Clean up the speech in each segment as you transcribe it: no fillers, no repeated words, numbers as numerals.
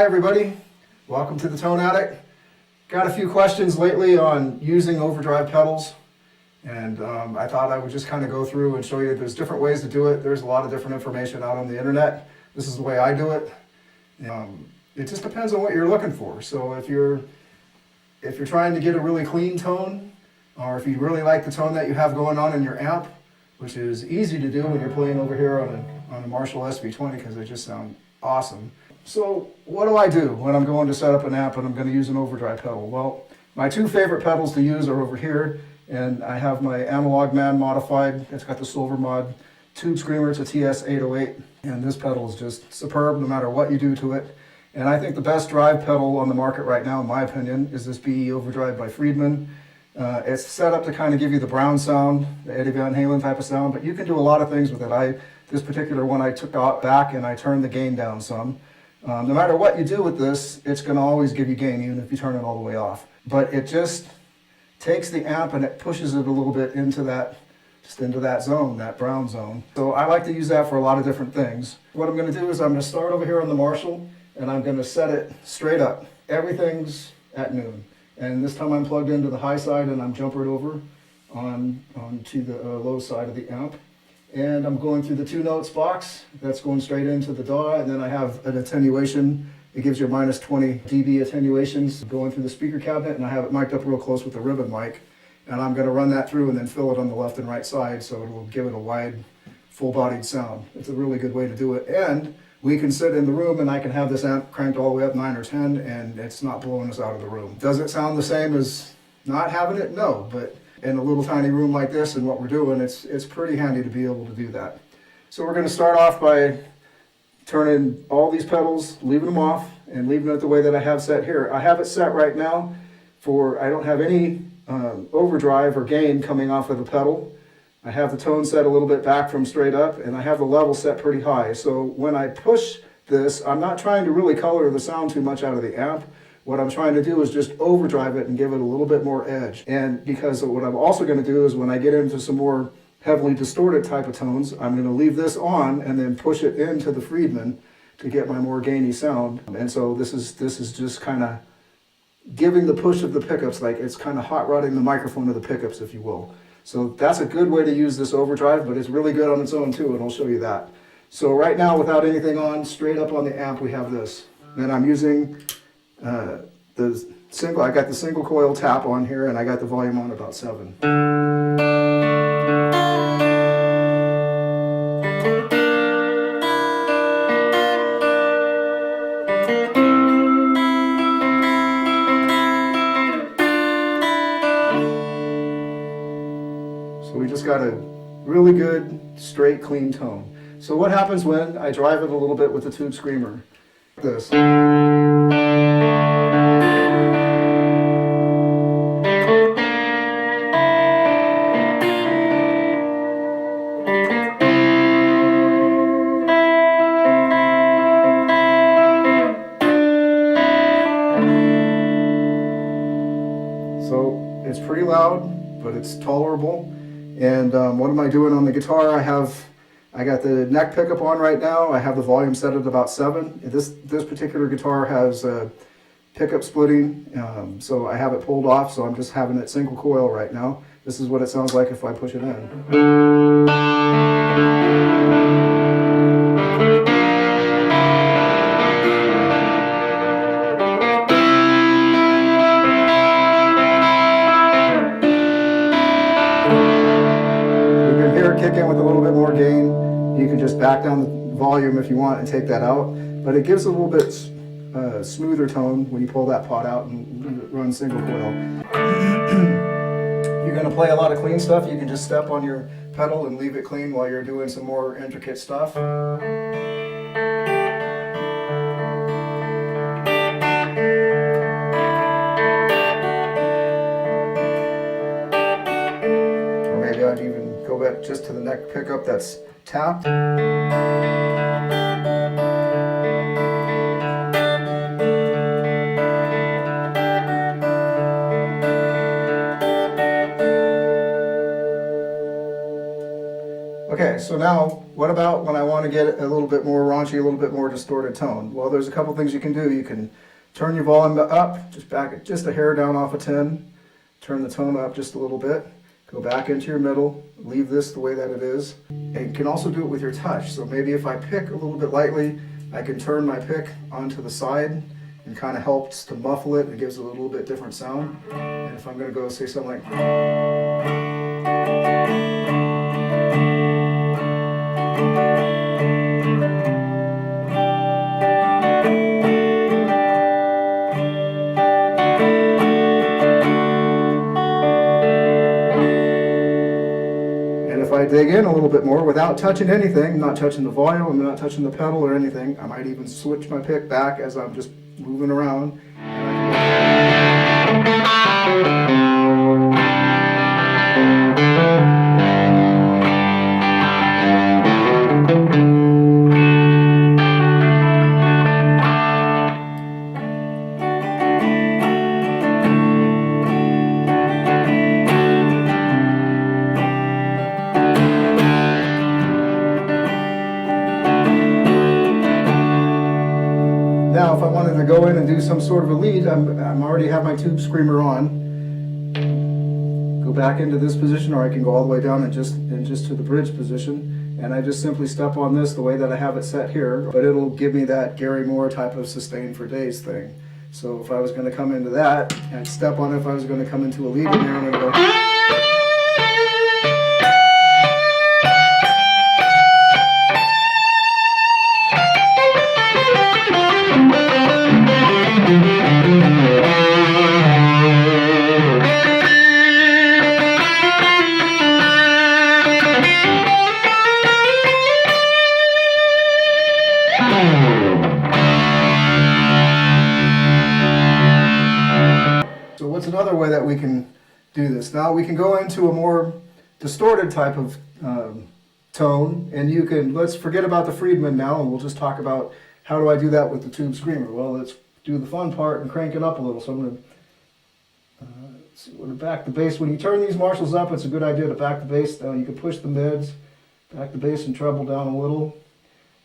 Hi everybody, welcome to the Tone Attic. Got a few questions lately on using overdrive pedals, and I thought I would just kind of go through and show you there's different ways to do it. There's a lot of different information out on the internet. This is the way I do it. It just depends on what you're looking for. So if you're trying to get a really clean tone, or if you really like the tone that you have going on in your amp, which is easy to do when you're playing over here on a Marshall SV20 because they just sound awesome. So what do I do when I'm going to set up an amp and I'm going to use an overdrive pedal? Well, my two favorite pedals to use are over here, and I have my Analog Man modified. It's got the silver mod Tube Screamer. It's a TS808, and this pedal is just superb no matter what you do to it. And I think the best drive pedal on the market right now, in my opinion, is this BE OVERDRIVE by Friedman. It's set up to kind of give you the Brown sound, the Eddie Van Halen type of sound, but you can do a lot of things with it. This particular one I took out back and I turned the gain down some. No matter what you do with this, it's going to always give you gain, even if you turn it all the way off. But it just takes the amp and it pushes it a little bit into that zone, that brown zone. So I like to use that for a lot of different things. What I'm going to do is I'm going to start over here on the Marshall, and I'm going to set it straight up. Everything's at noon. And this time I'm plugged into the high side and I'm jumpered over onto the low side of the amp. And I'm going through the 2 notes box. That's going straight into the DAW, and then I have an attenuation. It gives you minus 20 dB attenuations going through the speaker cabinet, and I have it mic'd up real close with the ribbon mic. And I'm going to run that through and then fill it on the left and right side so it will give it a wide, full-bodied sound. It's a really good way to do it. And we can sit in the room and I can have this amp cranked all the way up 9 or 10 and it's not blowing us out of the room. Does it sound the same as not having it? No, but in a little tiny room like this and what we're doing, it's pretty handy to be able to do that. So we're going to start off by turning all these pedals, leaving them off, and leaving it the way that I have set here. I have it set right now I don't have any overdrive or gain coming off of the pedal. I have the tone set a little bit back from straight up, and I have the level set pretty high. So when I push this, I'm not trying to really color the sound too much out of the amp. What I'm trying to do is just overdrive it and give it a little bit more edge. And because what I'm also going to do is when I get into some more heavily distorted type of tones, I'm going to leave this on and then push it into the Friedman to get my more gainy sound. And so this is just kind of giving the push of the pickups, like it's kind of hot rodding the microphone of the pickups, if you will. So that's a good way to use this overdrive, but it's really good on its own too, and I'll show you that. So right now, without anything on, straight up on the amp, we have this. And I'm using I got the single coil tap on here, and I got the volume on about 7. So we just got a really good, straight, clean tone. So what happens when I drive it a little bit with the Tube Screamer? This. So it's pretty loud, but it's tolerable. And what am I doing on the guitar? I got the neck pickup on right now. I have the volume set at about 7. This particular guitar has pickup splitting, so I have it pulled off, so I'm just having it single coil right now. This is what it sounds like if I push it in. Kick in with a little bit more gain. You can just back down the volume if you want and take that out, but it gives a little bit smoother tone when you pull that pot out and run single coil. You're going to play a lot of clean stuff. You can just step on your pedal and leave it clean while you're doing some more intricate stuff. I'd even go back just to the neck pickup that's tapped. Okay, so now what about when I want to get a little bit more raunchy, a little bit more distorted tone? Well, there's a couple things you can do. You can turn your volume up, just back it just a hair down off of 10, turn the tone up just a little bit, go back into your middle, leave this the way that it is. And you can also do it with your touch. So maybe if I pick a little bit lightly, I can turn my pick onto the side and kind of helps to muffle it. It gives it a little bit different sound. And if I'm going to go say something like... If I dig in a little bit more without touching anything, not touching the volume, I'm not touching the pedal or anything, I might even switch my pick back as I'm just moving around. Now, if I wanted to go in and do some sort of a lead, I'm already have my Tube Screamer on. Go back into this position, or I can go all the way down and just to the bridge position, and I just simply step on this the way that I have it set here. But it'll give me that Gary Moore type of sustain for days thing. So if I was going to come into that and step on it, if I was going to come into a lead in there, I'm going to go. So what's another way that we can do this? Now we can go into a more distorted type of tone, and you can, let's forget about the Friedman now, and we'll just talk about how do I do that with the Tube Screamer. Well, let's do the fun part and crank it up a little. So I'm going to back the bass. When you turn these Marshalls up, it's a good idea to back the bass down. You can push the mids, back the bass and treble down a little.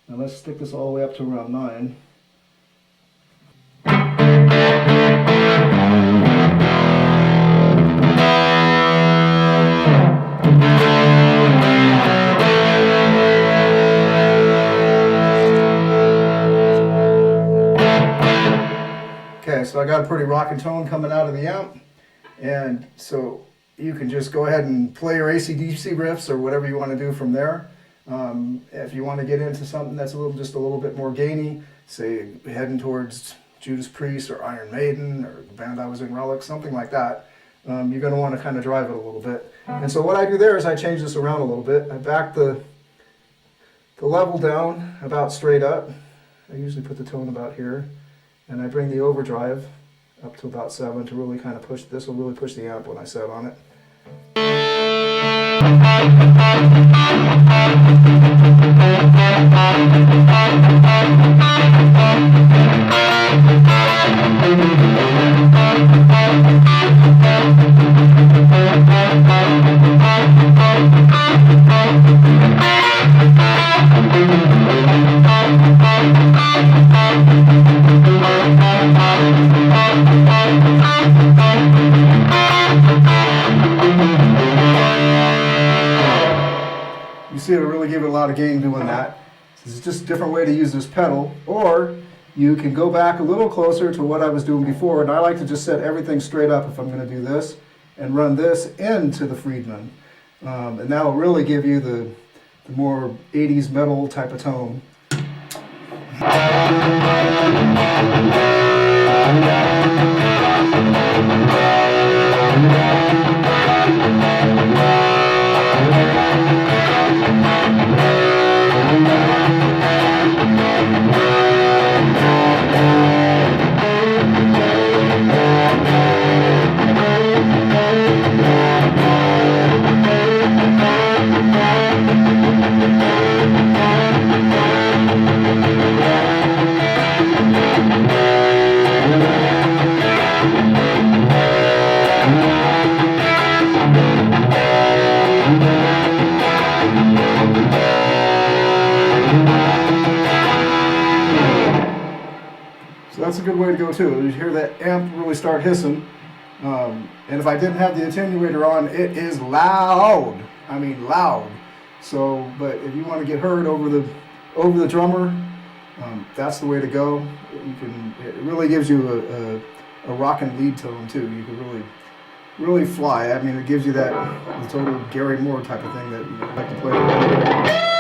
Now let's stick this all the way up to around 9. Okay, so I got a pretty rockin' tone coming out of the amp, and so you can just go ahead and play your AC/DC riffs or whatever you want to do from there. If you want to get into something that's just a little bit more gainy, say heading towards Judas Priest or Iron Maiden or the band I was in, Relic, something like that, you're going to want to kind of drive it a little bit. And so what I do there is I change this around a little bit. I back the level down about straight up. I usually put the tone about here. And I bring the overdrive up to about 7 to really kind of push, this will really push the amp when I set on it. You see, it'll really give it a lot of gain doing that. This is just a different way to use this pedal. Or you can go back a little closer to what I was doing before, and I like to just set everything straight up if I'm going to do this, and run this into the Friedman. And that will really give you the more 80s metal type of tone. that's a good way to go too. You hear that amp really start hissing. And if I didn't have the attenuator on, it is loud. I mean loud. So, but if you want to get heard over the drummer, that's the way to go. It really gives you a rockin' lead tone too. You can really fly. I mean, it gives you that the total Gary Moore type of thing that you like to play.